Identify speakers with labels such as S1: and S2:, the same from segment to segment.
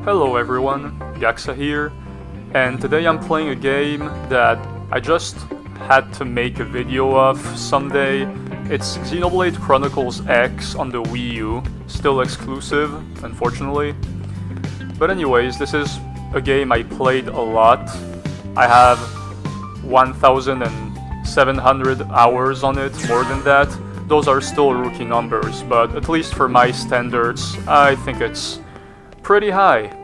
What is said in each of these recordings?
S1: Hello everyone, Gaxa here, and today I'm playing a game that I just had to make a video of someday. It's Xenoblade Chronicles X on the Wii U, still exclusive, unfortunately. But anyways, this is a game I played a lot. I have 1,700 hours on it, more than that. Those are still rookie numbers, but at least for my standards, I think it's pretty high.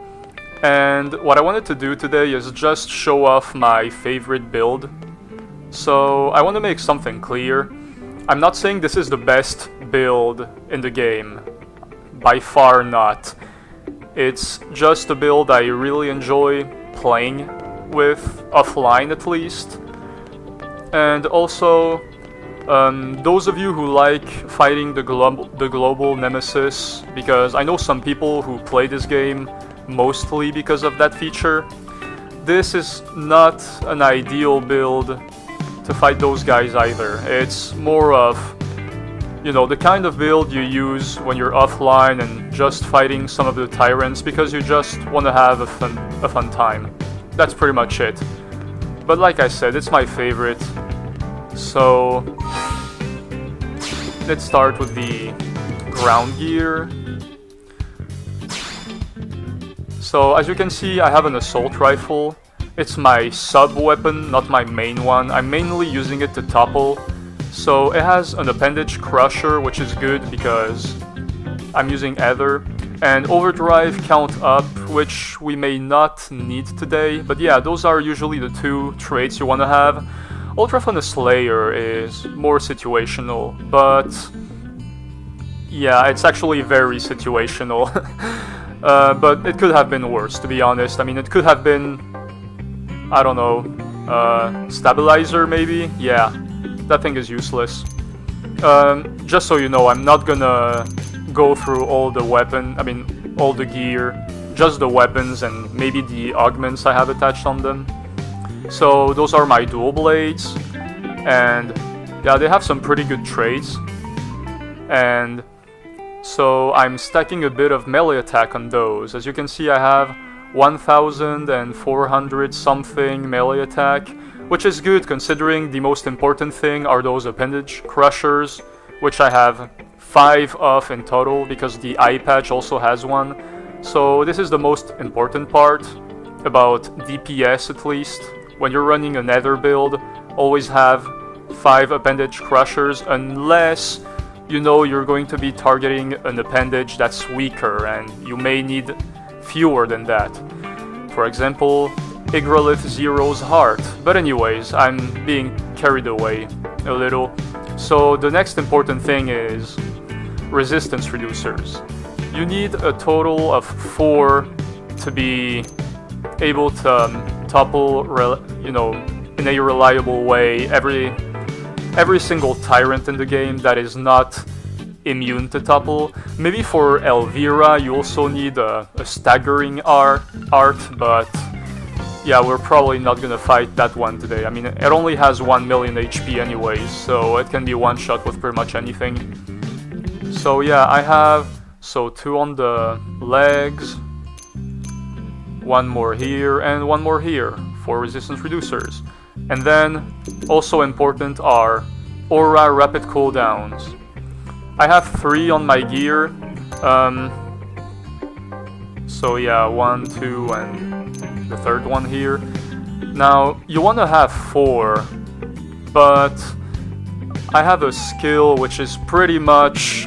S1: And what I wanted to do today is just show off my favorite build. So I want to make something clear. I'm not saying this is the best build in the game. By far not. It's just a build I really enjoy playing with, offline at least. And also, those of you who like fighting the global nemesis, because I know some people who play this game mostly because of that feature, this is not an ideal build to fight those guys either. It's more of, you know, the kind of build you use when you're offline and just fighting some of the tyrants because you just want to have a fun time. That's pretty much it. But like I said, it's my favorite. So let's start with the ground gear. So as you can see, I have an assault rifle. It's my sub-weapon, not my main one. I'm mainly using it to topple. So it has an appendage crusher, which is good because I'm using Ether. And overdrive count up, which we may not need today. But yeah, those are usually the two traits you want to have. Ultra Fun Slayer is more situational, but yeah, it's actually very situational. But it could have been worse, to be honest. I mean, it could have been, I don't know, Stabilizer maybe? Yeah, that thing is useless. Just so you know, I'm not gonna go through all the all the gear, just the weapons and maybe the augments I have attached on them. So those are my dual blades, and yeah, they have some pretty good traits. And so I'm stacking a bit of melee attack on those. As you can see, I have 1,400 something melee attack, which is good considering the most important thing are those appendage crushers, which I have 5 of in total because the eye patch also has one. So this is the most important part about DPS, at least. When you're running a nether build, always have 5 appendage crushers unless you know you're going to be targeting an appendage that's weaker and you may need fewer than that. For example, Igralith Zero's Heart. But anyways, I'm being carried away a little. So the next important thing is resistance reducers. You need a total of 4 to be able to topple, you know, in a reliable way every single tyrant in the game that is not immune to topple. Maybe for Elvira you also need a staggering art, but yeah, we're probably not gonna fight that one today. I mean, it only has 1 million HP anyways, so it can be one shot with pretty much anything. So yeah, I have 2 on the legs, 1 more here, and 1 more here for resistance reducers. And then, also important are Aura Rapid Cooldowns. I have 3 on my gear. So yeah, 1, 2, and the third one here. Now, you want to have 4, but I have a skill which is pretty much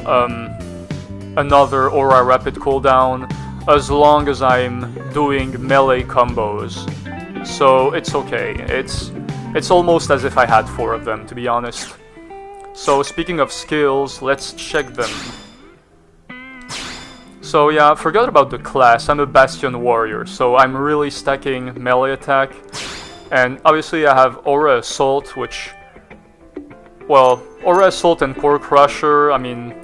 S1: another Aura Rapid Cooldown, as long as I'm doing melee combos. So it's okay. It's almost as if I had 4 of them, to be honest. So speaking of skills, let's check them. So yeah, I forgot about the class. I'm a Bastion Warrior, so I'm really stacking melee attack. And obviously I have Aura Assault, which, well, Aura Assault and Core Crusher, I mean,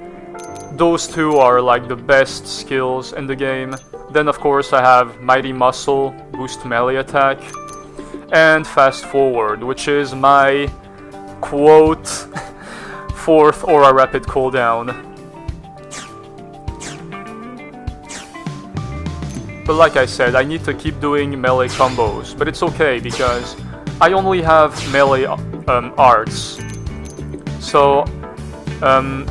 S1: those 2 are like the best skills in the game. Then of course I have Mighty Muscle, boost melee attack, and Fast Forward, which is my, quote, 4th Aura Rapid Cooldown. But like I said, I need to keep doing melee combos, but it's okay because I only have melee arts. So,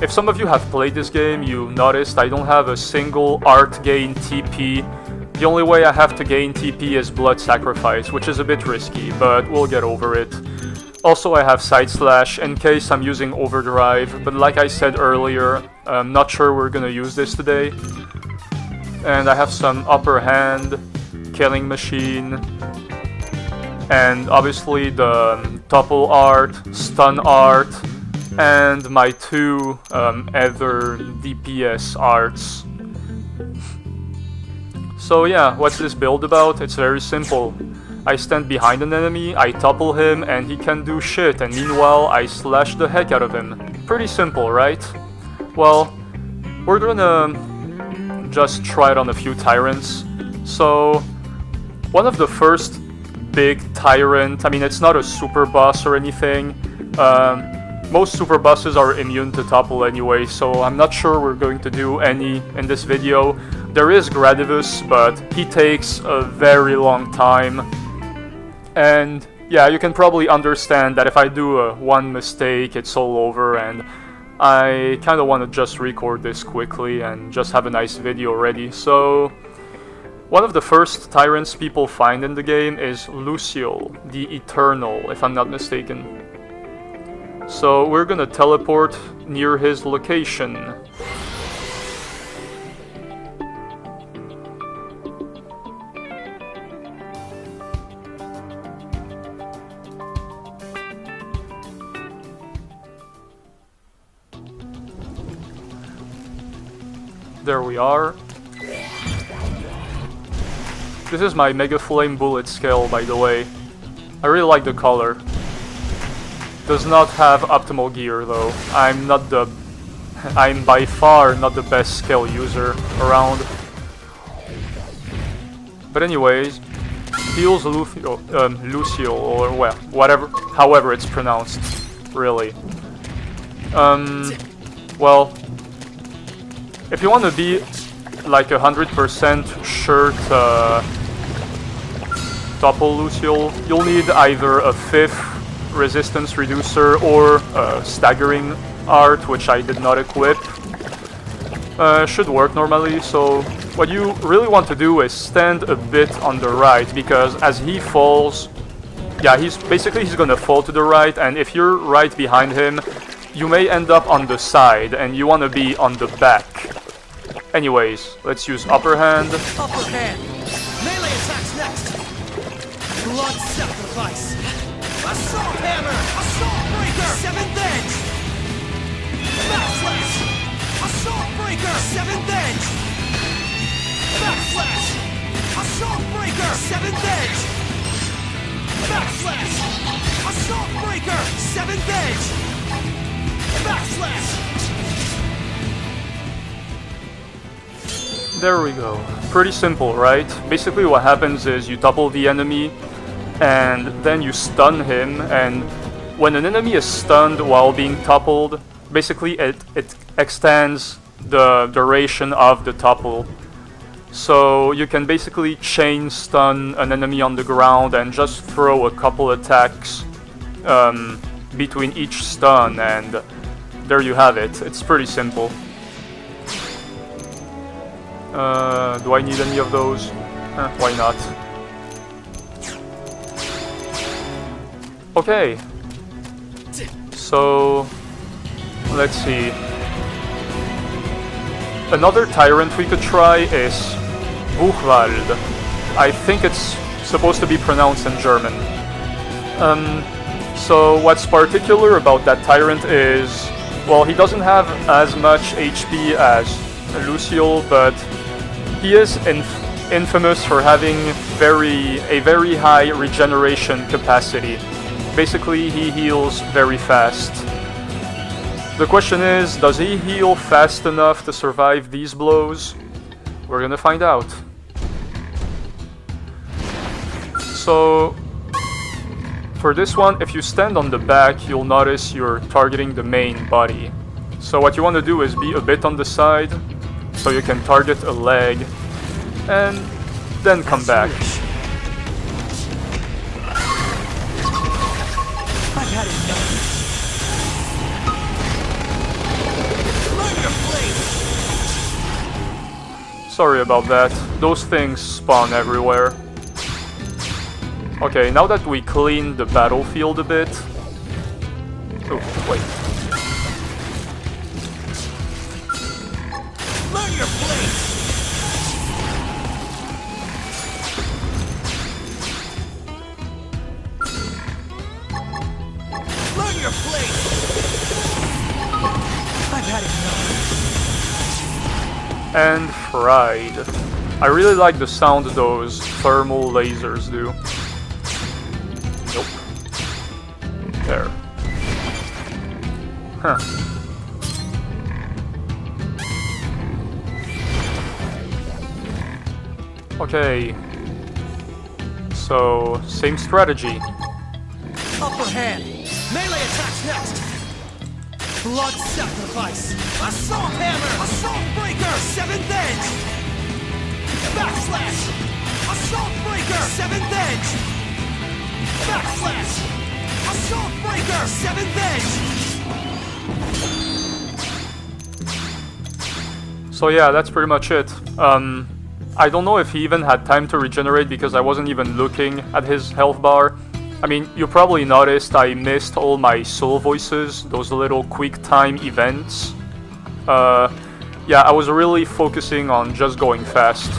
S1: if some of you have played this game, you noticed I don't have a single art gain TP. The only way I have to gain TP is blood sacrifice, which is a bit risky, but we'll get over it. Also, I have side slash in case I'm using overdrive, but like I said earlier, I'm not sure we're gonna use this today. And I have some upper hand, killing machine, and obviously the topple art, stun art, and my two other DPS arts. So yeah, what's this build about? It's very simple. I stand behind an enemy, I topple him, and he can do shit, and meanwhile I slash the heck out of him. Pretty simple, right? Well, we're gonna just try it on a few tyrants. So, one of the first big tyrant, I mean it's not a super boss or anything, most super bosses are immune to topple anyway, so I'm not sure we're going to do any in this video. There is Gradivus, but he takes a very long time. And yeah, you can probably understand that if I do one mistake, it's all over, and I kind of want to just record this quickly and just have a nice video ready. So, one of the first tyrants people find in the game is Luciol, the Eternal, if I'm not mistaken. So we're gonna teleport near his location. There we are. This is my Mega Flame Bullet scale, by the way. I really like the color. Does not have optimal gear though. I'm by far not the best scale user around. But anyways, heals Luciol, or well, whatever, however it's pronounced, really. Well, if you want to be like 100% sure to topple Luciol, you'll need either a 5th resistance reducer or staggering art, which I did not equip. Should work normally, so what you really want to do is stand a bit on the right, because as he falls, yeah, he's gonna fall to the right, and if you're right behind him, you may end up on the side, and you want to be on the back. Anyways, let's use upper hand.
S2: Upper hand. Melee attacks next. Blood sacrifice. Assault hammer. Assault breaker. 7th edge. Backslash. Assault breaker. 7th edge. Backslash. Assault breaker. 7th edge. Backslash. Assault breaker. 7th edge. Backslash.
S1: There we go. Pretty simple, right? Basically what happens is you topple the enemy, and then you stun him, and when an enemy is stunned while being toppled, basically it extends the duration of the topple. So you can basically chain stun an enemy on the ground and just throw a couple attacks between each stun, and there you have it. It's pretty simple. Do I need any of those? Why not? Okay. So, let's see. Another tyrant we could try is Buchwald. I think it's supposed to be pronounced in German. So what's particular about that tyrant is, well, he doesn't have as much HP as Luciol, but he is infamous for having a very high regeneration capacity. Basically, he heals very fast. The question is, does he heal fast enough to survive these blows? We're gonna find out. So, for this one, if you stand on the back, you'll notice you're targeting the main body. So what you want to do is be a bit on the side, so you can target a leg. And then come back.
S2: I've had enough. Learn your place.
S1: Sorry about that. Those things spawn everywhere. Okay, now that we cleaned the battlefield a bit... Oh, wait.
S2: Learn your place. Learn your place. I've had enough.
S1: And fried. I really like the sound those thermal lasers do. Nope. There. Huh. Okay. So, same strategy.
S2: Upper hand. Melee attacks next. Blood sacrifice. Assault hammer. Assault breaker. Seventh edge. Backslash. Assault breaker. Seventh edge. Backslash. Assault breaker. Seventh edge.
S1: So yeah, that's pretty much it. I don't know if he even had time to regenerate because I wasn't even looking at his health bar. I mean, you probably noticed I missed all my soul voices, those little quick time events. Yeah, I was really focusing on just going fast.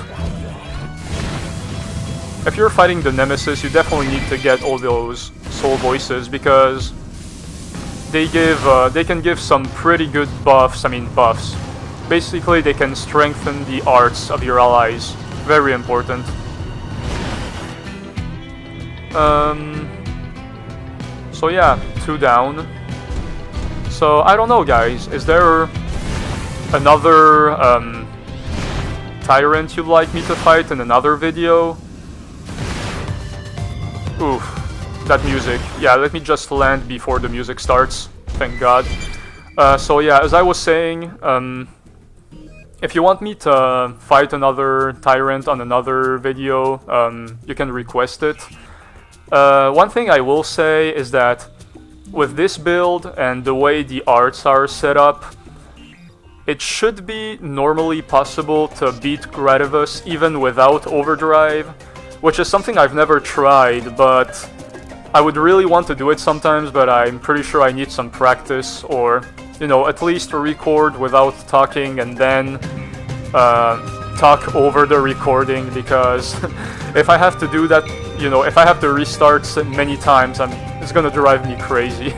S1: If you're fighting the Nemesis, you definitely need to get all those soul voices because they can give some pretty good buffs. I mean, buffs. Basically, they can strengthen the arts of your allies. Very important. So yeah, 2 down. So I don't know, guys. Is there another tyrant you'd like me to fight in another video? Oof, that music. Yeah, let me just land before the music starts. Thank God. So yeah, as I was saying, if you want me to fight another tyrant on another video, you can request it. One thing I will say is that with this build and the way the arts are set up, it should be normally possible to beat Gradivus even without overdrive, which is something I've never tried, but I would really want to do it sometimes, but I'm pretty sure I need some practice, or, you know, at least record without talking and then talk over the recording, because if I have to do that, you know, if I have to restart many times, it's gonna drive me crazy.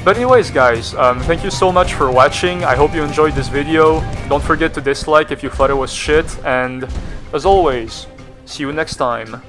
S1: But anyways, guys, thank you so much for watching. I hope you enjoyed this video. Don't forget to dislike if you thought it was shit, and as always, see you next time.